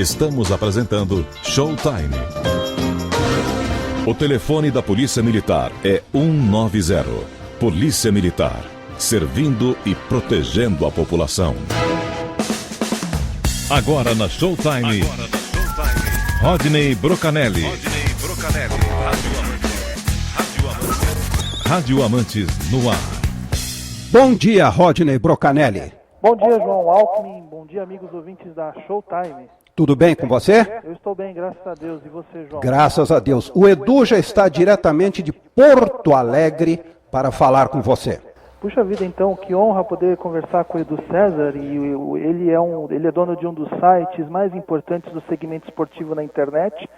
Estamos apresentando Showtime. O telefone da Polícia Militar é 190. Polícia Militar, servindo e protegendo a população. Agora na Showtime, Rodney Brocanelli. Rádio Amantes no ar. Bom dia, Rodney Brocanelli. Bom dia, João Alckmin. Bom dia, amigos ouvintes da Showtime. Tudo bem com você? Eu estou bem, graças a Deus. E você, João? Graças a Deus. O Edu já está diretamente de Porto Alegre para falar com você. Puxa vida, então, que honra poder conversar com o Edu César. E ele é dono de um dos sites mais importantes do segmento esportivo na internet.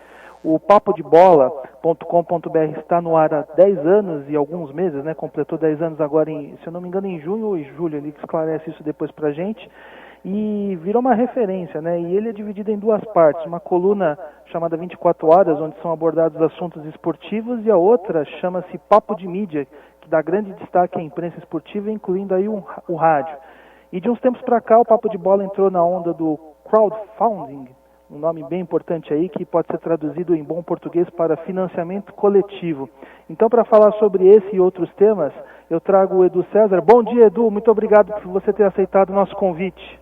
O papodebola.com.br está no ar há 10 anos e alguns meses, né? Completou 10 anos agora, se eu não me engano, em junho ou em julho. Ele esclarece isso depois pra gente. E virou uma referência, né? E ele é dividido em duas partes. Uma coluna chamada 24 Horas, onde são abordados assuntos esportivos, e a outra chama-se Papo de Mídia, que dá grande destaque à imprensa esportiva, incluindo aí o rádio. E de uns tempos para cá, o Papo de Bola entrou na onda do crowdfunding, um nome bem importante aí, que pode ser traduzido em bom português para financiamento coletivo. Então, para falar sobre esse e outros temas, eu trago o Edu César. Bom dia, Edu. Muito obrigado por você ter aceitado o nosso convite.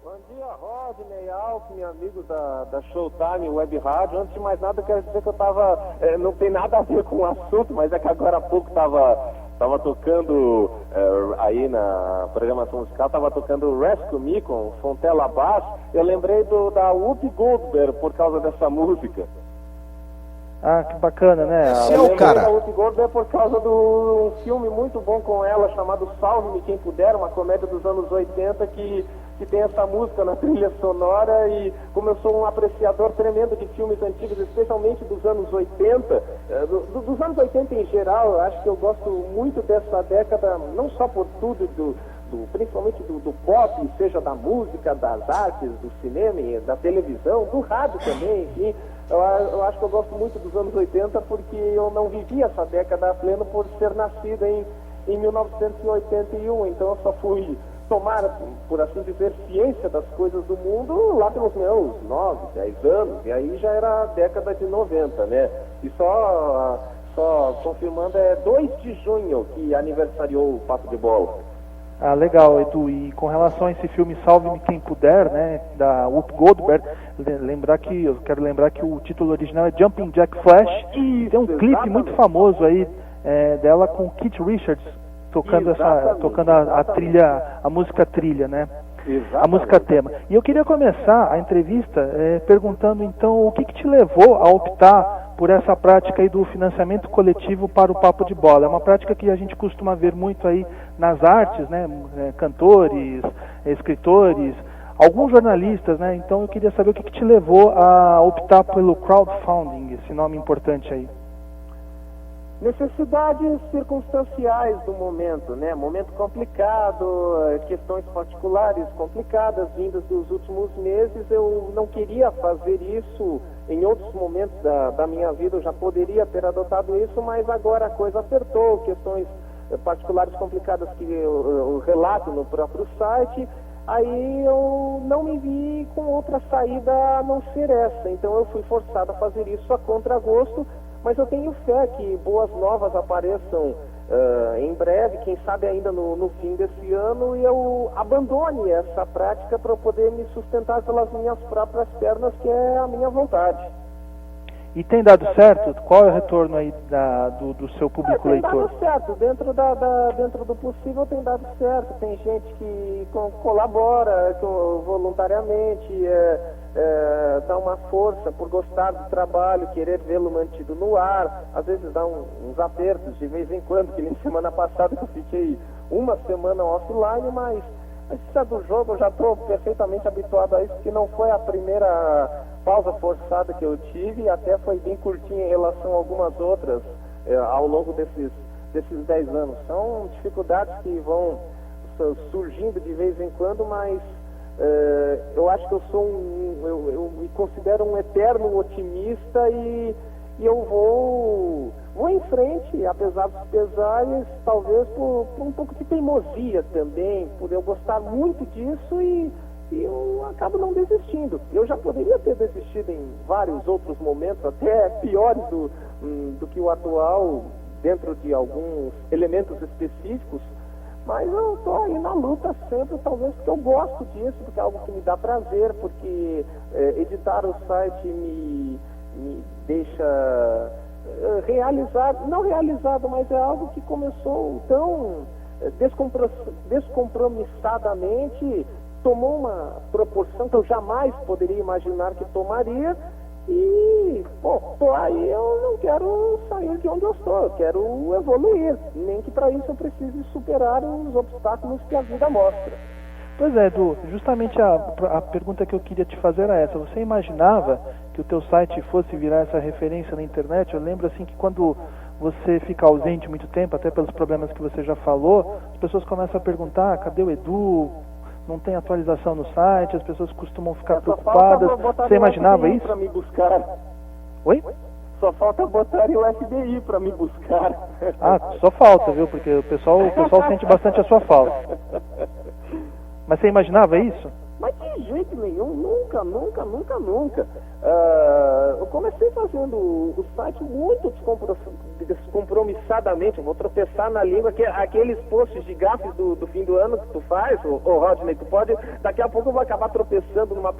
Bom dia, Rodney Alckmin, amigo da Showtime Web Rádio. Antes de mais nada, eu quero dizer que eu estava... não tem nada a ver com o assunto, mas é que agora há pouco estava tocando aí na programação musical, estava tocando Rescue Me com Fontella Bass. Eu lembrei da Whoopi Goldberg por causa dessa música. Ah, que bacana, né? Seu Eu lembrei cara. da Whoopi Goldberg por causa de um filme muito bom com ela, chamado Salve-me Quem Puder, uma comédia dos anos 80 que tem essa música na trilha sonora. E como eu sou um apreciador tremendo de filmes antigos, especialmente dos anos 80, dos anos 80 em geral, eu acho que eu gosto muito dessa década, não só por tudo, principalmente do pop, seja da música, das artes, do cinema, da televisão, do rádio também, enfim. Eu acho que eu gosto muito dos anos 80 porque eu não vivi essa década a pleno por ser nascido em 1981, então eu só fui tomar, por assim dizer, ciência das coisas do mundo lá pelos meus 9, 10 anos, e aí já era a década de 90, né? E só confirmando, é 2 de junho que aniversariou o Papo de Bola. Ah, legal, Edu. E com relação a esse filme Salve-me Quem Puder, né, da Whoopi Goldberg, eu quero lembrar que o título original é Jumping Jack Flash. Tem um clipe muito famoso aí dela com Keith Richards tocando a trilha, a música trilha, né? Exatamente. A música tema. E eu queria começar a entrevista perguntando então o que te levou a optar por essa prática aí do financiamento coletivo para o Papo de Bola. É uma prática que a gente costuma ver muito aí nas artes, né? Cantores, escritores, alguns jornalistas, né? Então eu queria saber o que te levou a optar pelo crowdfunding, esse nome importante aí. Necessidades circunstanciais do momento, né? Momento complicado, questões particulares complicadas vindas dos últimos meses. Eu não queria fazer isso em outros momentos da minha vida, eu já poderia ter adotado isso, mas agora a coisa apertou, questões particulares complicadas que eu relato no próprio site. Aí eu não me vi com outra saída a não ser essa, então eu fui forçado a fazer isso a contragosto. Mas eu tenho fé que boas novas apareçam em breve, quem sabe ainda no fim desse ano, e eu abandone essa prática para eu poder me sustentar pelas minhas próprias pernas, que é a minha vontade. E tem dado certo? Qual é o retorno aí do seu público leitor? Tem dado certo, dentro do possível tem dado certo. Tem gente que colabora voluntariamente, dá uma força por gostar do trabalho, querer vê-lo mantido no ar. Às vezes dá uns apertos de vez em quando, que nem semana passada eu fiquei uma semana offline, mas isso é do jogo, eu já estou perfeitamente habituado a isso, que não foi a primeira pausa forçada que eu tive, e até foi bem curtinha em relação a algumas outras ao longo desses 10 anos. São dificuldades que vão surgindo de vez em quando, mas eu acho que eu me considero um eterno otimista e eu vou em frente, apesar dos pesares, talvez por um pouco de teimosia também, por eu gostar muito disso e e eu acabo não desistindo. Eu já poderia ter desistido em vários outros momentos, até piores do que o atual, dentro de alguns elementos específicos, mas eu estou aí na luta sempre, talvez porque eu gosto disso, porque é algo que me dá prazer, porque editar o site me deixa não realizado, mas é algo que começou tão descompromissadamente, tomou uma proporção que eu jamais poderia imaginar que tomaria. E, tô aí, eu não quero sair de onde eu estou, eu quero evoluir, nem que para isso eu precise superar os obstáculos que a vida mostra. Pois é, Edu, justamente a pergunta que eu queria te fazer era essa. Você imaginava que o teu site fosse virar essa referência na internet? Eu lembro assim que quando você fica ausente muito tempo, até pelos problemas que você já falou, as pessoas começam a perguntar, cadê o Edu? Não tem atualização no site, as pessoas costumam ficar preocupadas. Você imaginava isso? Para me buscar. Oi? Só falta botar o FBI para me buscar. Ah, só falta, viu? Porque o pessoal sente bastante a sua falta. Mas você imaginava isso? Mas de jeito nenhum, nunca. Eu comecei fazendo o site muito descompromissadamente. Eu vou tropeçar na língua, aqueles posts de gafes do fim do ano que tu faz, ô Rodney, tu pode, daqui a pouco eu vou acabar tropeçando numa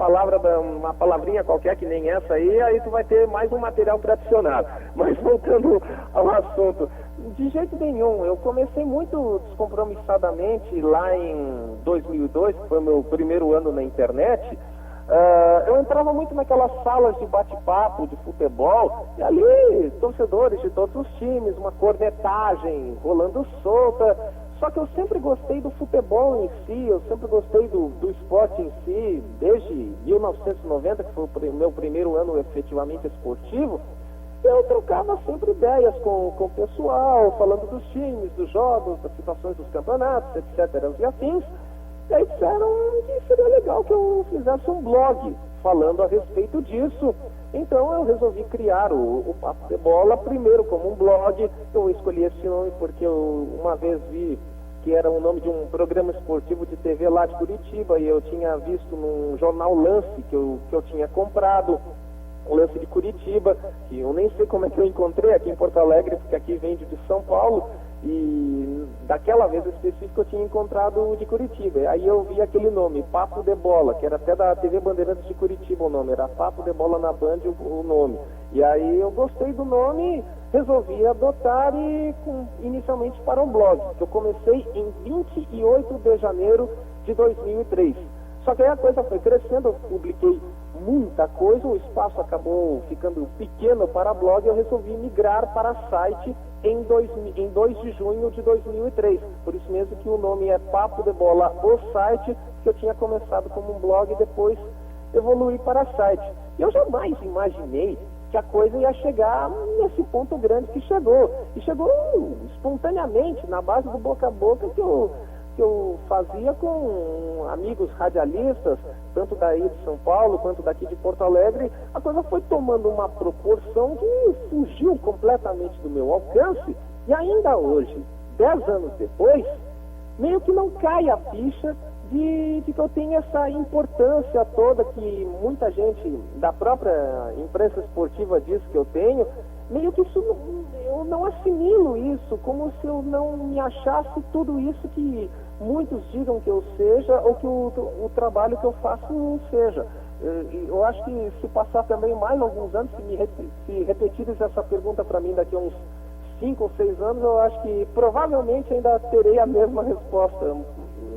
uma palavrinha qualquer que nem essa aí tu vai ter mais um material para adicionar. Mas voltando ao assunto, de jeito nenhum, eu comecei muito descompromissadamente lá em 2002, que foi o meu primeiro ano na internet. Eu entrava muito naquelas salas de bate-papo de futebol, e ali torcedores de todos os times, uma cornetagem rolando solta. Só que eu sempre gostei do futebol em si, eu sempre gostei do esporte em si, desde 1990, que foi o meu primeiro ano efetivamente esportivo. Eu trocava sempre ideias com o pessoal, falando dos times, dos jogos, das situações dos campeonatos, etc. e afins. E aí disseram que seria legal que eu fizesse um blog falando a respeito disso. Então eu resolvi criar o Papo de Bola, primeiro como um blog. Eu escolhi esse nome porque eu uma vez vi que era o nome de um programa esportivo de TV lá de Curitiba, e eu tinha visto num jornal Lance que eu tinha comprado, o Lance de Curitiba, que eu nem sei como é que eu encontrei aqui em Porto Alegre, porque aqui vende de São Paulo, e daquela vez específica eu tinha encontrado o de Curitiba. Aí eu vi aquele nome, Papo de Bola, que era até da TV Bandeirantes de Curitiba o nome, era Papo de Bola na Band o nome. E aí eu gostei do nome, resolvi adotar inicialmente para um blog, que eu comecei em 28 de janeiro de 2003. Só que aí a coisa foi crescendo, eu publiquei muita coisa, o espaço acabou ficando pequeno para blog, eu resolvi migrar para site em 2 de junho de 2003. Por isso mesmo que o nome é Papo de Bola, o site, que eu tinha começado como um blog e depois evoluí para site. Eu jamais imaginei que a coisa ia chegar nesse ponto grande que chegou. E chegou espontaneamente, na base do boca a boca que eu fazia com amigos radialistas, tanto daí de São Paulo quanto daqui de Porto Alegre. A coisa foi tomando uma proporção que fugiu completamente do meu alcance, e ainda hoje, 10 anos depois, meio que não cai a ficha de que eu tenho essa importância toda que muita gente da própria imprensa esportiva diz que eu tenho. Meio que isso, eu não assimilo isso, como se eu não me achasse tudo isso que muitos digam que eu seja, ou que o trabalho que eu faço seja. Eu acho que se passar também mais alguns anos, se repetires essa pergunta para mim daqui a uns 5 ou 6 anos, eu acho que provavelmente ainda terei a mesma resposta.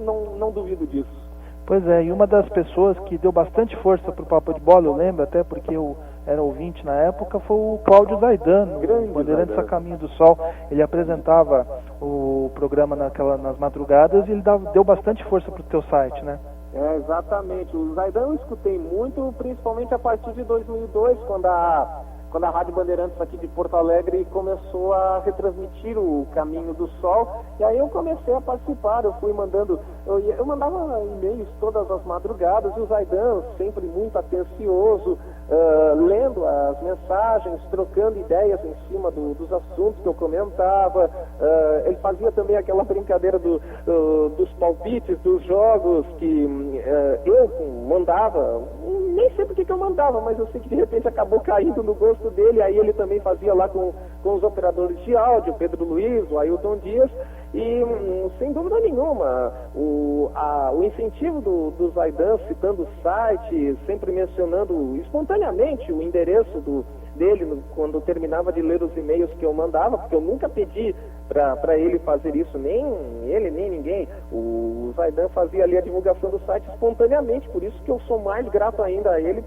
Não duvido disso. Pois é, e uma das pessoas que deu bastante força para o Papo de Bola, eu lembro até porque eu era ouvinte na época, foi o Cláudio Zaidano, o Bandeirantes a Caminho do Sol. Ele apresentava o programa nas madrugadas e ele deu bastante força para o teu site, né? Exatamente. O Zaidano eu escutei muito, principalmente a partir de 2002, quando a Rádio Bandeirantes aqui de Porto Alegre começou a retransmitir o Caminho do Sol, e aí eu comecei a participar. Eu fui mandando, eu mandava e-mails todas as madrugadas, e o Zaidan, sempre muito atencioso, lendo as mensagens, trocando ideias em cima dos assuntos que eu comentava. Ele fazia também aquela brincadeira dos palpites, dos jogos que eu mandava, nem sei porque que eu mandava, mas eu sei que de repente acabou caindo no gosto dele. Aí ele também fazia lá com os operadores de áudio, Pedro Luiz, o Ailton Dias. E, sem dúvida nenhuma, o incentivo do Zaidan, citando o site, sempre mencionando espontaneamente o endereço dele, quando terminava de ler os e-mails que eu mandava, porque eu nunca pedi para ele fazer isso, nem ele, nem ninguém. O Zaidan fazia ali a divulgação do site espontaneamente, por isso que eu sou mais grato ainda a ele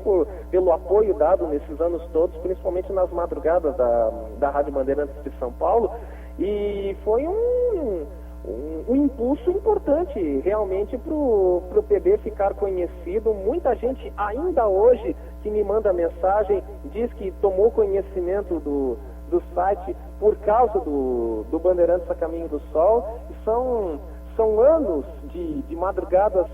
pelo apoio dado nesses anos todos, principalmente nas madrugadas da Rádio Bandeirantes de São Paulo. E foi um impulso importante realmente para o PB ficar conhecido. Muita gente ainda hoje que me manda mensagem diz que tomou conhecimento do site por causa do Bandeirantes a Caminho do Sol. E são anos de madrugadas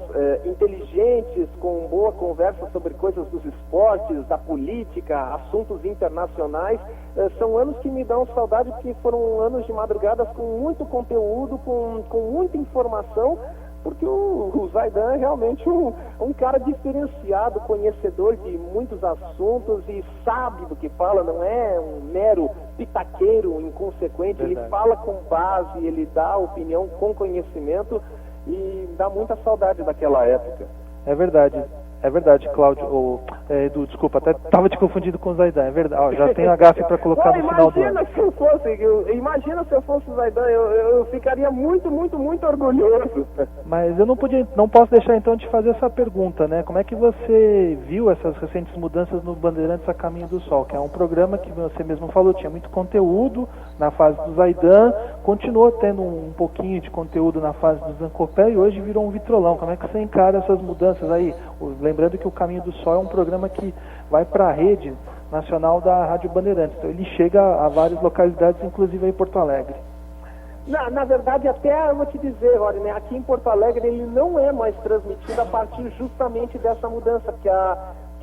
inteligentes, com boa conversa sobre coisas dos esportes, da política, assuntos internacionais. São anos que me dão saudade, porque foram anos de madrugadas com muito conteúdo, com muita informação, porque o Zaidan é realmente um cara diferenciado, conhecedor de muitos assuntos e sabe do que fala, não é um mero pitaqueiro inconsequente. Verdade. Ele fala com base, ele dá opinião com conhecimento e dá muita saudade daquela época. É verdade, Cláudio, Edu, desculpa, até estava te confundindo com o Zaidan, é verdade, já tem a gafe para colocar no final do ano. Imagina se eu fosse o Zaidan, eu ficaria muito, muito, muito orgulhoso. Mas eu não posso deixar então de fazer essa pergunta, né? Como é que você viu essas recentes mudanças no Bandeirantes a Caminho do Sol, que é um programa que você mesmo falou, tinha muito conteúdo na fase do Zaidan, continuou tendo um pouquinho de conteúdo na fase do Zancopé e hoje virou um vitrolão. Como é que você encara essas mudanças aí? Lembrando que o Caminho do Sol é um programa que vai para a rede nacional da Rádio Bandeirantes, então ele chega a várias localidades, inclusive aí em Porto Alegre. Na verdade, até eu vou te dizer, Rodney, aqui em Porto Alegre ele não é mais transmitido a partir justamente dessa mudança, que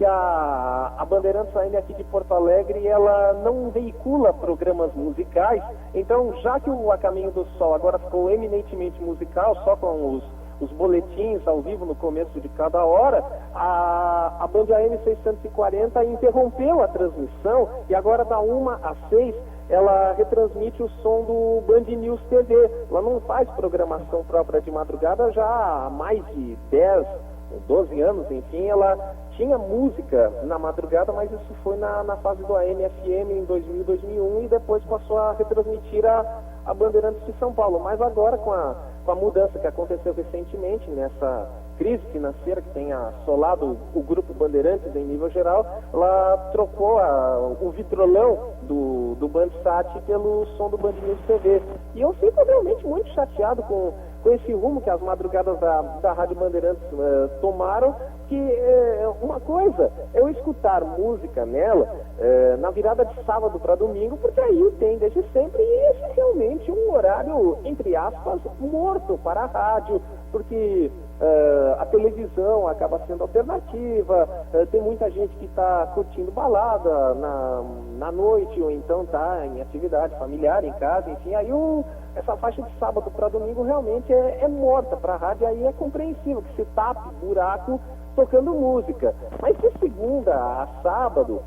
a Bandeirantes ainda aqui de Porto Alegre, ela não veicula programas musicais. Então, já que o A Caminho do Sol agora ficou eminentemente musical, só com os boletins ao vivo no começo de cada hora, a Band AM 640 interrompeu a transmissão e agora da 1 às 6 ela retransmite o som do Band News TV. Ela não faz programação própria de madrugada já há mais de 10, 12 anos, enfim. Ela tinha música na madrugada, mas isso foi na fase do AM FM em 2000, 2001 e depois passou a retransmitir a Bandeirantes de São Paulo. Mas agora com a mudança que aconteceu recentemente, nessa crise financeira que tem assolado o grupo Bandeirantes em nível geral, ela trocou o vitrolão do Bandsat pelo som do Band News TV. E eu fico realmente muito chateado com esse rumo que as madrugadas da Rádio Bandeirantes tomaram, que uma coisa é eu escutar música nela na virada de sábado para domingo, porque aí tem desde sempre, e esse é realmente um horário, entre aspas, morto para a rádio, porque a televisão acaba sendo alternativa, tem muita gente que está curtindo balada na noite, ou então está em atividade familiar, em casa, enfim, aí essa faixa de sábado para domingo realmente é morta para a rádio, aí é compreensível que se tape buraco tocando música. Mas de segunda a sábado,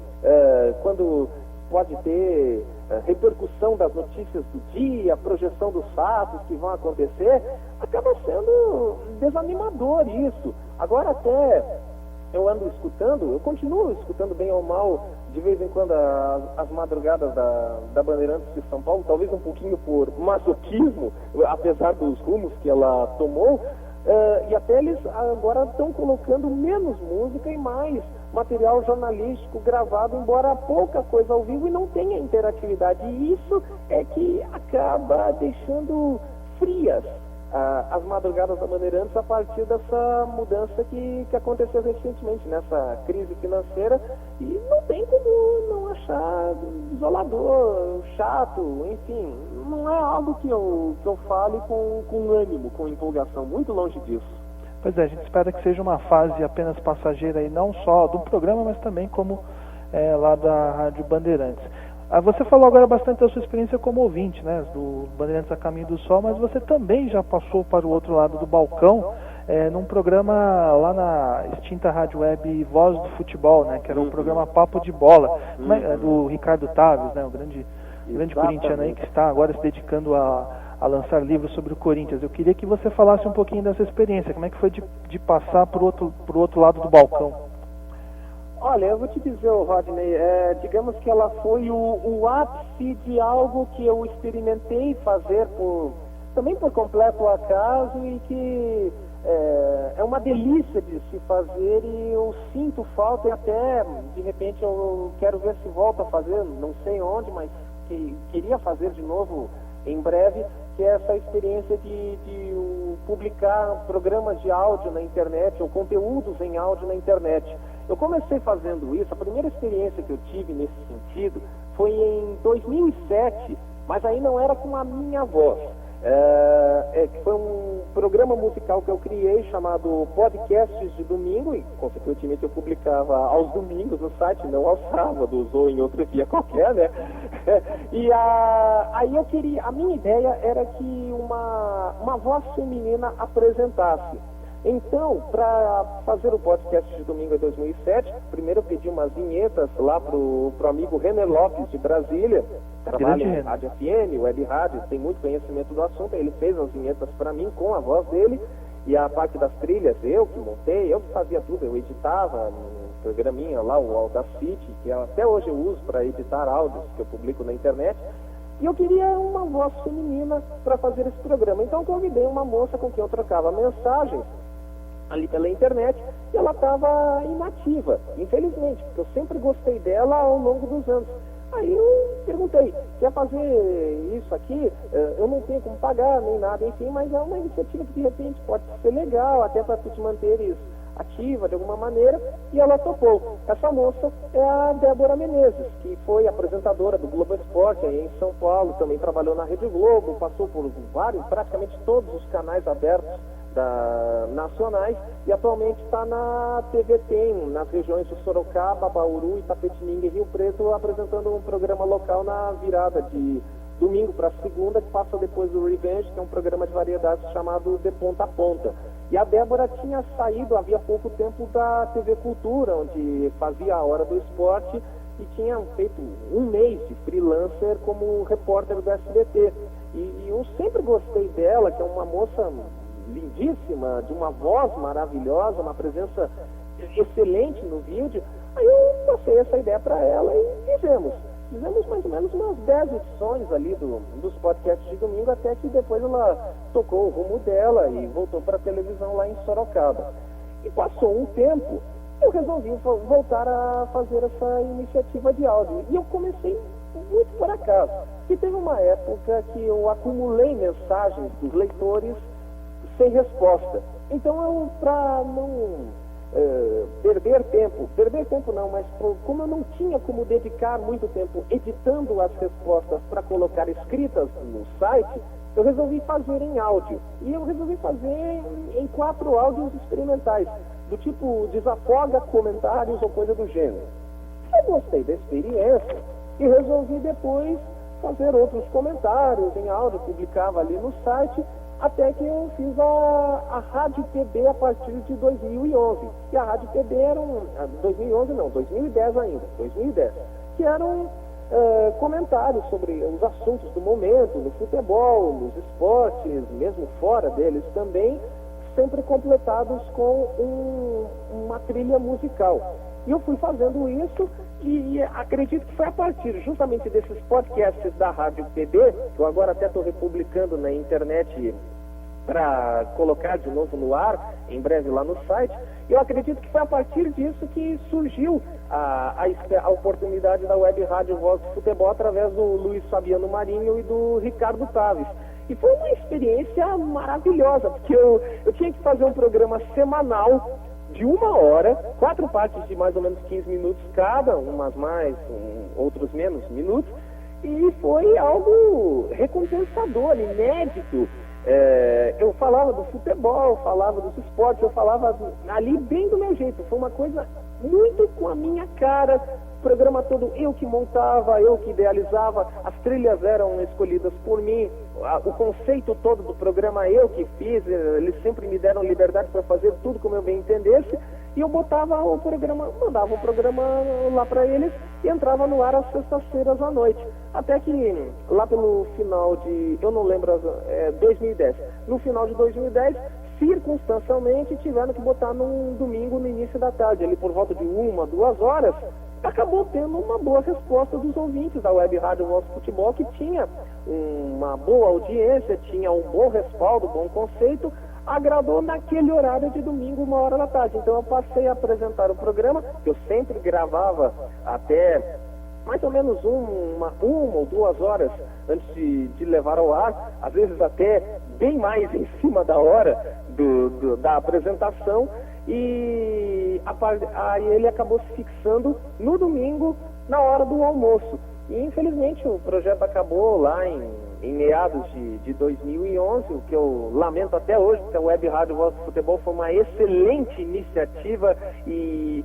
quando pode ter repercussão das notícias do dia, projeção dos fatos que vão acontecer, acaba sendo desanimador isso. Agora até eu ando escutando, eu continuo escutando bem ou mal, de vez em quando, as madrugadas da Bandeirantes de São Paulo, talvez um pouquinho por masoquismo, apesar dos rumos que ela tomou, e até eles agora estão colocando menos música e mais material jornalístico gravado, embora pouca coisa ao vivo e não tenha interatividade. E isso é que acaba deixando frias as madrugadas da Bandeirantes a partir dessa mudança que aconteceu recentemente, nessa crise financeira, e não tem como não achar isolador, chato, enfim, não é algo que eu fale com ânimo, com empolgação, muito longe disso. Pois é, a gente espera que seja uma fase apenas passageira e não só do programa, mas também como lá da Rádio Bandeirantes. Você falou agora bastante da sua experiência como ouvinte, né, do Bandeirantes a Caminho do Sol, mas você também já passou para o outro lado do balcão, num programa lá na extinta Rádio Web Voz do Futebol, né, que era um programa Papo de Bola, do Ricardo Taves, né, o grande corintiano aí que está agora se dedicando a lançar livros sobre o Corinthians. Eu queria que você falasse um pouquinho dessa experiência, como é que foi de passar para o outro lado do balcão? Olha, eu vou te dizer, Rodney, digamos que ela foi o ápice de algo que eu experimentei fazer também por completo acaso e que é uma delícia de se fazer e eu sinto falta e até, de repente, eu quero ver se volto a fazer, não sei onde, mas queria fazer de novo em breve, que é essa experiência de publicar programas de áudio na internet ou conteúdos em áudio na internet. Eu comecei fazendo isso, a primeira experiência que eu tive nesse sentido foi em 2007, mas aí não era com a minha voz. Foi um programa musical que eu criei chamado Podcasts de Domingo e, consequentemente, eu publicava aos domingos no site, não aos sábados ou em outro dia qualquer, né? E aí a minha ideia era que uma voz feminina apresentasse. Então, para fazer o podcast de domingo em 2007, primeiro eu pedi umas vinhetas lá pro amigo René Lopes de Brasília, trabalha em Rádio FM, Web Rádio, tem muito conhecimento do assunto, ele fez as vinhetas para mim com a voz dele, e a parte das trilhas eu que montei, eu que fazia tudo, eu editava um programinha lá, o Audacity, que até hoje eu uso para editar áudios que eu publico na internet, e eu queria uma voz feminina para fazer esse programa. Então eu convidei uma moça com quem eu trocava mensagens ali pela internet, e ela estava inativa, infelizmente, porque eu sempre gostei dela ao longo dos anos. Aí eu perguntei, quer fazer isso aqui? Eu não tenho como pagar, nem nada, enfim, mas é uma iniciativa que de repente pode ser legal, até para tu te manteres ativa de alguma maneira, e ela topou. Essa moça é a Débora Menezes, que foi apresentadora do Globo Esporte aí em São Paulo, também trabalhou na Rede Globo, passou por praticamente todos os canais abertos nacionais e atualmente está na TV Tem, nas regiões de Sorocaba, Bauru, Itapetininga e Rio Preto, apresentando um programa local na virada de domingo para segunda, que passa depois do Revenge, que é um programa de variedades chamado De Ponta a Ponta. E a Débora tinha saído havia pouco tempo da TV Cultura, onde fazia a Hora do Esporte e tinha feito um mês de freelancer como repórter do SBT. E eu sempre gostei dela, que é uma moça lindíssima, de uma voz maravilhosa, uma presença excelente no vídeo. Aí eu passei essa ideia para ela e fizemos mais ou menos umas 10 edições ali dos podcasts de domingo, até que depois ela tocou o rumo dela e voltou para a televisão lá em Sorocaba. E passou um tempo, eu resolvi voltar a fazer essa iniciativa de áudio. E eu comecei muito por acaso, que teve uma época que eu acumulei mensagens dos leitores sem resposta. Então, para não perder tempo não, mas como eu não tinha como dedicar muito tempo editando as respostas para colocar escritas no site, eu resolvi fazer em áudio. E eu resolvi fazer em 4 áudios experimentais, do tipo desafoga comentários ou coisa do gênero. Eu gostei da experiência e resolvi depois fazer outros comentários em áudio, publicava ali no site, até que eu fiz a Rádio PB a partir de 2011. E a Rádio PB era 2010 ainda, 2010, que eram comentários sobre os assuntos do momento, no futebol, nos esportes, mesmo fora deles também, sempre completados com uma trilha musical. E eu fui fazendo isso e acredito que foi a partir justamente desses podcasts da Rádio PB, que eu agora até estou republicando na internet para colocar de novo no ar, em breve lá no site. Eu acredito que foi a partir disso que surgiu a oportunidade da Web Rádio Voz do Futebol através do Luiz Fabiano Marinho e do Ricardo Taves. E foi uma experiência maravilhosa, porque eu tinha que fazer um programa semanal de 1 hora, 4 partes de mais ou menos 15 minutos cada, umas mais, outros menos minutos, e foi algo recompensador, inédito. Eu falava do futebol, falava dos esportes, eu falava ali bem do meu jeito. Foi uma coisa muito com a minha cara, programa todo eu que montava, eu que idealizava, as trilhas eram escolhidas por mim, o conceito todo do programa eu que fiz, eles sempre me deram liberdade para fazer tudo como eu bem entendesse, e eu botava o programa, mandava o programa lá para eles e entrava no ar às sextas-feiras à noite. Até que lá pelo final de, eu não lembro, 2010, no final de 2010, circunstancialmente tiveram que botar num domingo no início da tarde, ali por volta de 1, 2 horas, acabou tendo uma boa resposta dos ouvintes da Web Rádio Voz Futebol, que tinha uma boa audiência, tinha um bom respaldo, bom conceito, agradou naquele horário de domingo, 1 hora da tarde. Então eu passei a apresentar o programa, que eu sempre gravava até mais ou menos uma ou 2 horas antes de levar ao ar, às vezes até bem mais em cima da hora da apresentação, e aí ele acabou se fixando no domingo, na hora do almoço. E infelizmente o projeto acabou lá em meados de 2011, o que eu lamento até hoje, porque a Web Rádio Voz do Futebol foi uma excelente iniciativa e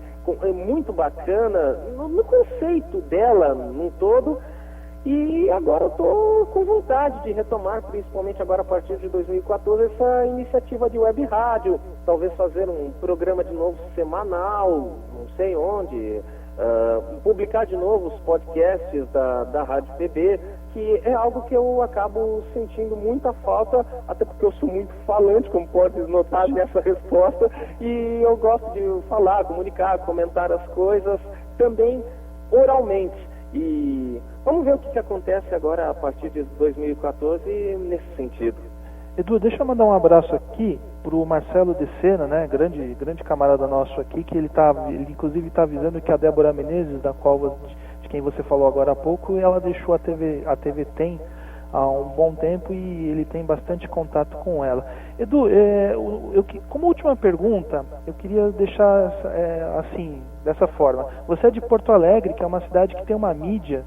muito bacana no conceito dela num todo. E agora eu estou com vontade de retomar, principalmente agora a partir de 2014, essa iniciativa de web rádio, talvez fazer um programa de novo semanal, não sei onde, publicar de novo os podcasts da Rádio PB, que é algo que eu acabo sentindo muita falta, até porque eu sou muito falante, como pode notar nessa resposta, e eu gosto de falar, comunicar, comentar as coisas, também oralmente. E vamos ver o que acontece agora a partir de 2014 nesse sentido. Edu, deixa eu mandar um abraço aqui pro Marcelo de Sena, né, grande camarada nosso aqui, que ele inclusive está avisando que a Débora Menezes, de quem você falou agora há pouco, ela deixou a TV Tem há um bom tempo e ele tem bastante contato com ela. Edu, como última pergunta, eu queria deixar assim, dessa forma. Você é de Porto Alegre, que é uma cidade que tem uma mídia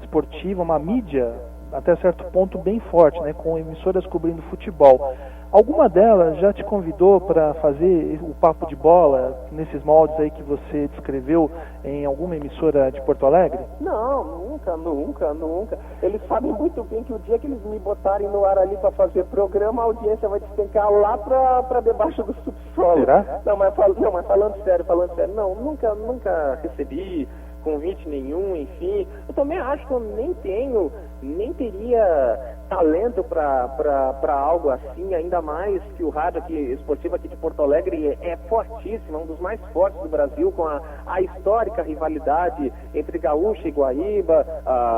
esportiva, uma mídia até certo ponto bem forte, né, com emissoras cobrindo futebol. Alguma delas já te convidou para fazer o papo de bola nesses moldes aí que você descreveu em alguma emissora de Porto Alegre? Não, nunca. Eles sabem muito bem que o dia que eles me botarem no ar ali para fazer programa, a audiência vai despencar lá para debaixo do subsolo. Será? Não, mas falando sério, não, nunca recebi convite nenhum, enfim. Eu também acho que eu nem teria talento para algo assim, ainda mais que o rádio esportivo aqui de Porto Alegre é fortíssimo, é um dos mais fortes do Brasil, com a histórica rivalidade entre Gaúcha e Guaíba.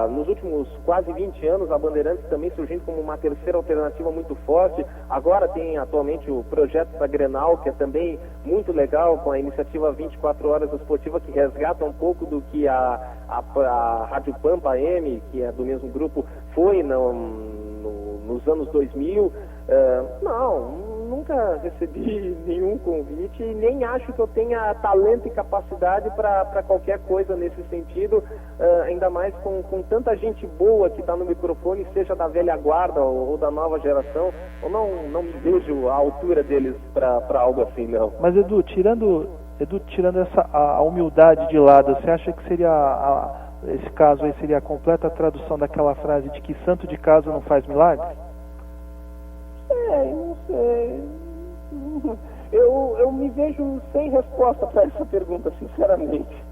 Nos últimos quase 20 anos, a Bandeirantes também surgindo como uma terceira alternativa muito forte. Agora tem atualmente o projeto da Grenal, que é também muito legal, com a iniciativa 24 Horas Esportiva, que resgata um pouco do que a Rádio Pampa AM, que é do mesmo grupo, foi nos anos 2000. Nunca recebi nenhum convite e nem acho que eu tenha talento e capacidade para qualquer coisa nesse sentido, ainda mais com tanta gente boa que está no microfone, seja da velha guarda ou da nova geração. Eu não me vejo à altura deles para algo assim, não. Mas Edu, tirando a humildade de lado, você acha que seria esse caso aí seria a completa tradução daquela frase de que santo de casa não faz milagre? Não sei. Eu me vejo sem resposta para essa pergunta, sinceramente.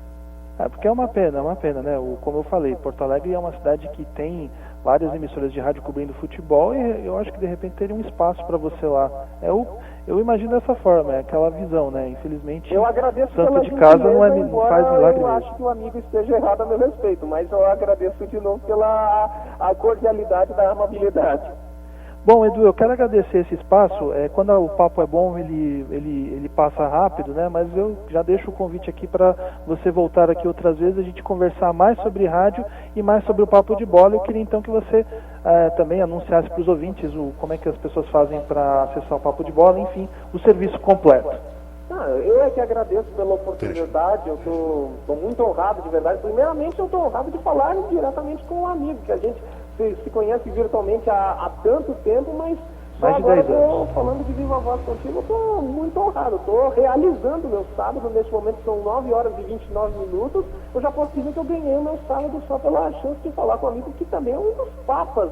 Porque é uma pena, né? Como eu falei, Porto Alegre é uma cidade que tem várias emissoras de rádio cobrindo futebol e eu acho que de repente teria um espaço para você lá. Eu imagino dessa forma, é aquela visão, né? Infelizmente, eu agradeço santo de casa não faz milagre mesmo. Eu acho que o amigo esteja errado a meu respeito, mas eu agradeço de novo pela cordialidade da amabilidade. Bom, Edu, eu quero agradecer esse espaço. Quando o papo é bom, ele passa rápido, né? Mas eu já deixo o convite aqui para você voltar aqui outras vezes, a gente conversar mais sobre rádio e mais sobre o papo de bola. Eu queria então que você também anunciasse para os ouvintes como é que as pessoas fazem para acessar o papo de bola, enfim, o serviço completo. Eu é que agradeço pela oportunidade, eu estou muito honrado, de verdade. Primeiramente, eu estou honrado de falar diretamente com um amigo, que a gente se conhece virtualmente há tanto tempo, mas Mais de agora 10 anos. estou falando de Viva Voz contigo, estou muito honrado, estou realizando o meu sábado, neste momento são 9 horas e 29 minutos, eu já posso dizer que eu ganhei o meu sábado só pela chance de falar com um amigo que também é um dos papas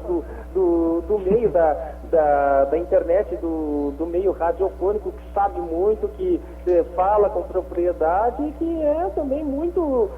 do meio da internet, do meio radiofônico, que sabe muito, que fala com propriedade e que é também muito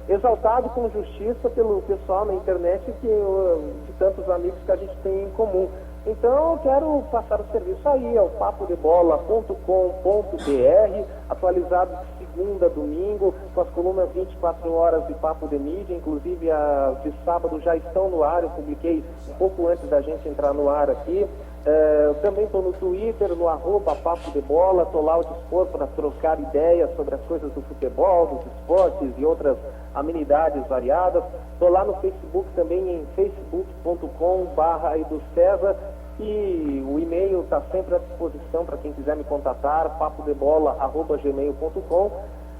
exaltado com justiça pelo pessoal na internet, de tantos amigos que a gente tem em comum. Então, eu quero passar o serviço aí, é o papodebola.com.br, atualizado de segunda a domingo, com as colunas 24 horas de Papo de Mídia, inclusive as de sábado já estão no ar, eu publiquei um pouco antes da gente entrar no ar aqui. Eu também estou no Twitter, no @papodebola, estou lá ao dispor para trocar ideias sobre as coisas do futebol, dos esportes e outras amenidades variadas. Estou lá no Facebook também, em facebook.com/EduCésar, e o e-mail está sempre à disposição para quem quiser me contatar, papodebola@gmail.com.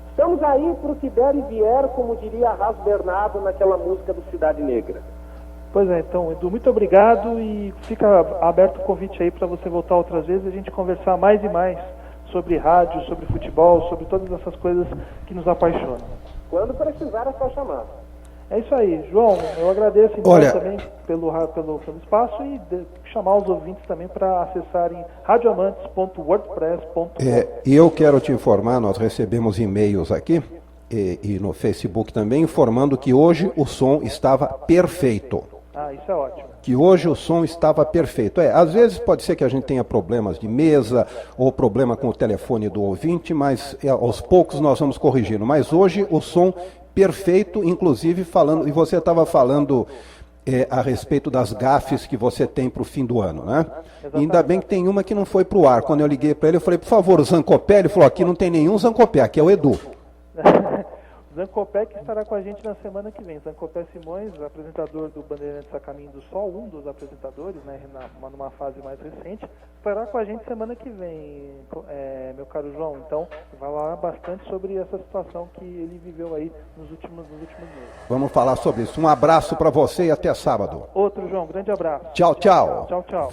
Estamos aí para o que der e vier, como diria Arras Bernardo naquela música do Cidade Negra. Pois é, então, Edu, muito obrigado e fica aberto o convite aí para você voltar outras vezes e a gente conversar mais e mais sobre rádio, sobre futebol, sobre todas essas coisas que nos apaixonam. Quando precisar é só chamar. É isso aí, João, eu agradeço então Olha, também pelo espaço e chamar os ouvintes também para acessarem radioamantes.wordpress.com. E eu quero te informar, nós recebemos e-mails aqui e no Facebook também, informando que hoje o som estava perfeito. Ah, isso é ótimo. Que hoje o som estava perfeito. Às vezes pode ser que a gente tenha problemas de mesa ou problema com o telefone do ouvinte, mas aos poucos nós vamos corrigindo. Mas hoje o som perfeito, inclusive falando, e você estava falando a respeito das gafes que você tem para o fim do ano, né? Ainda bem que tem uma que não foi para o ar. Quando eu liguei para ele, eu falei, por favor, o Zancopé, ele falou, aqui não tem nenhum Zancopé, aqui é o Edu. Zancopé que estará com a gente na semana que vem. Zancopé Simões, apresentador do Bandeirantes a Caminho do Sol, um dos apresentadores, né, numa fase mais recente, estará com a gente semana que vem, meu caro João. Então, vai falar bastante sobre essa situação que ele viveu aí nos últimos meses. Vamos falar sobre isso. Um abraço para você e até sábado. Outro, João, grande abraço. Tchau, tchau. Tchau, tchau.